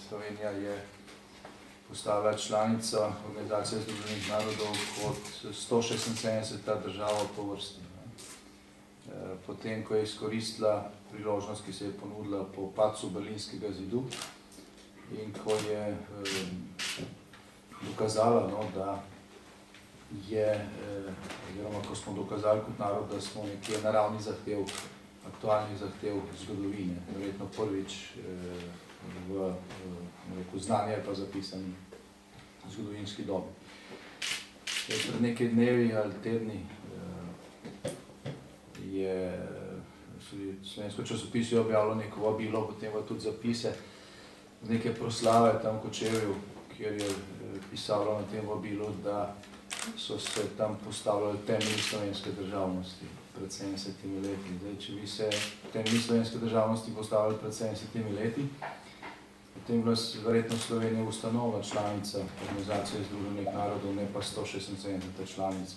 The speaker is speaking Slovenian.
Slovenija je postala članica Organizacije združenih narodov kot 176. država po vrsti. Potem, ko je izkoristila priložnost, ki se je ponudila po padcu Berlinskega zidu in ko je dokazala, da je, oziroma ko smo dokazali kot narod, da smo nekje na ravni zahtev, aktualnih zahtev zgodovine, verjetno prvič v znanje pa zapisani zgodovinski dobi. Pred nekaj dnevi ali tedni je slovensko časopis objavilo neko vabilo, potem pa tudi zapise z neke proslave tam v Kočevju, kjer je pisalo na tem vabilu, da so se tam postavljali temelji slovenske državnosti pred 70 leti. Zdaj, če bi se temelji slovenske državnosti postavljali pred 70 leti, potem bi verjetno Slovenija ustanovila članica Organizacije združenih narodov, ne pa 176. članica.